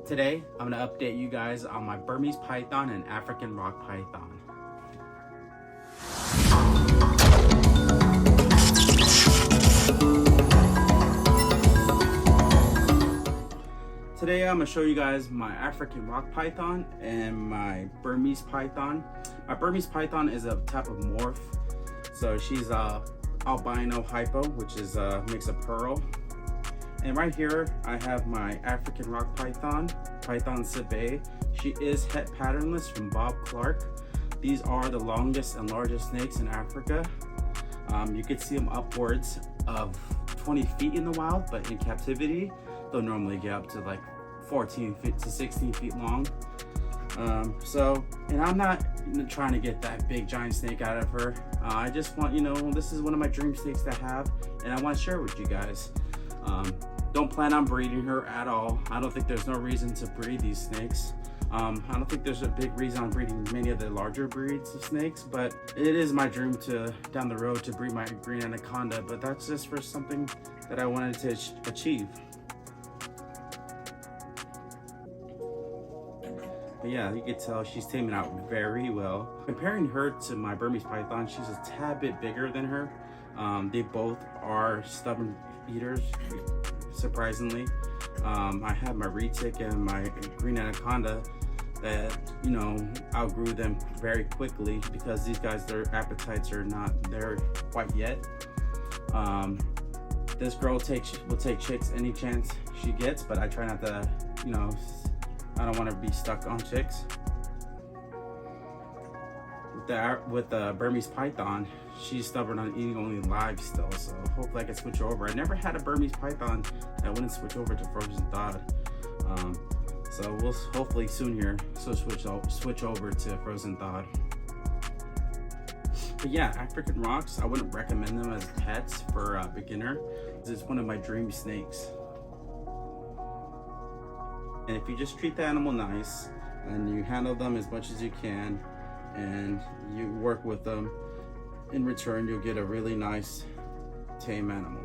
Today, I'm going to update you guys on my Burmese python and African rock python. Today, I'm going to show you guys my African rock python and my Burmese python. My Burmese python is a type of morph. So she's albino hypo, which is a mix of pearl. And right here, I have my African rock python, Python Sibe. She is het patternless from Bob Clark. These are the longest and largest snakes in Africa. You could see them upwards of 20 feet in the wild, but in captivity, they'll normally get up to like 14 feet to 16 feet long. And I'm not trying to get that big giant snake out of her. I just want, this is one of my dream snakes to have, and I want to share with you guys. Don't plan on breeding her at all. I don't think there's no reason to breed these snakes. I don't think there's a big reason on breeding many of the larger breeds of snakes, but it is my dream to, down the road, to breed my green anaconda, but that's just for something that I wanted to achieve. But yeah, you can tell she's taming out very well. Comparing her to my Burmese python, she's a tad bit bigger than her. They both are stubborn eaters, surprisingly. I have my retic and my green anaconda that, outgrew them very quickly because these guys, their appetites are not there quite yet. This girl will take chicks any chance she gets, but I try not to, I don't want to be stuck on chicks. With the Burmese python, she's stubborn on eating only live still, so hopefully I can switch over. I never had a Burmese python that wouldn't switch over to frozen thawed. So we'll hopefully soon here switch over to frozen thawed. But yeah, African rocks, I wouldn't recommend them as pets for a beginner. It's one of my dream snakes. And if you just treat the animal nice and you handle them as much as you can and you work with them, in return you'll get a really nice tame animal.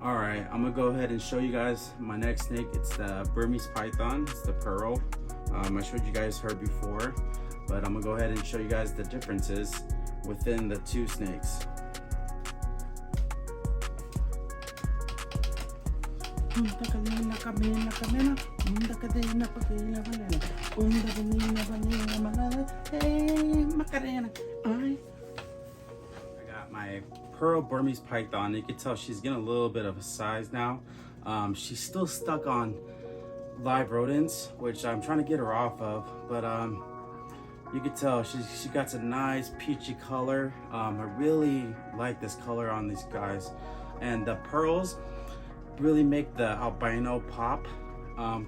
All right, I'm gonna go ahead and show you guys my next snake. It's the Burmese python, it's the pearl. I showed you guys her before, but I'm gonna go ahead and show you guys the differences within the two snakes. I got my pearl Burmese python. You can tell she's getting a little bit of a size now. She's still stuck on live rodents, which I'm trying to get her off of, but you can tell she got a nice peachy color. I really like this color on these guys, and the pearls really make the albino pop,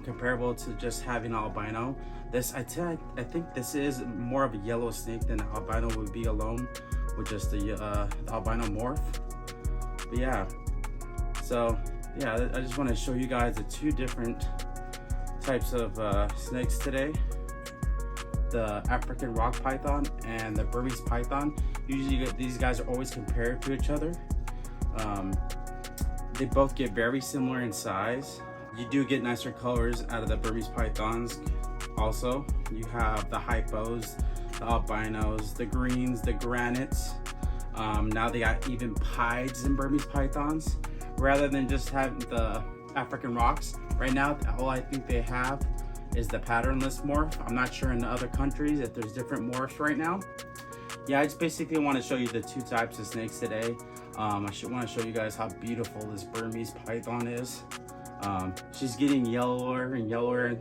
comparable to just having albino. I think this is more of a yellow snake than the albino would be alone with just the albino morph. But yeah, so yeah, I just want to show you guys the two different types of snakes today. The African rock python and the Burmese python. Usually these guys are always compared to each other. They both get very similar in size. You do get nicer colors out of the Burmese pythons. Also, you have the hypos, the albinos, the greens, the granites. Now they got even pieds in Burmese pythons. Rather than just having the African rocks, right now all I think they have is the patternless morph. I'm not sure in the other countries if there's different morphs right now. Yeah, I just basically want to show you the two types of snakes today. I want to show you guys how beautiful this Burmese python is. She's getting yellower and yellower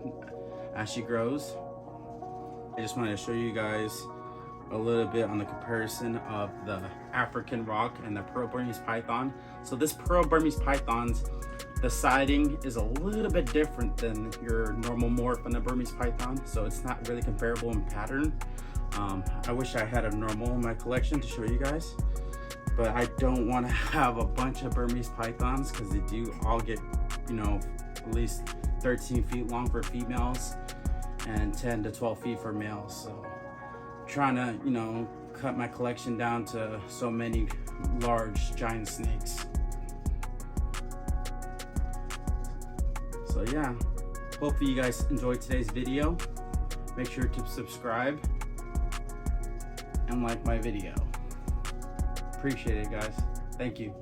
as she grows. I just wanted to show you guys a little bit on the comparison of the African rock and the pearl Burmese python. So this pearl Burmese python's, the siding is a little bit different than your normal morph on the Burmese python, so it's not really comparable in pattern. I wish I had a normal in my collection to show you guys, but I don't want to have a bunch of Burmese pythons because they do all get, at least 13 feet long for females and 10 to 12 feet for males. So trying to, cut my collection down to so many large giant snakes. So yeah, hopefully you guys enjoyed today's video. Make sure to subscribe and like my video. Appreciate it, guys. Thank you.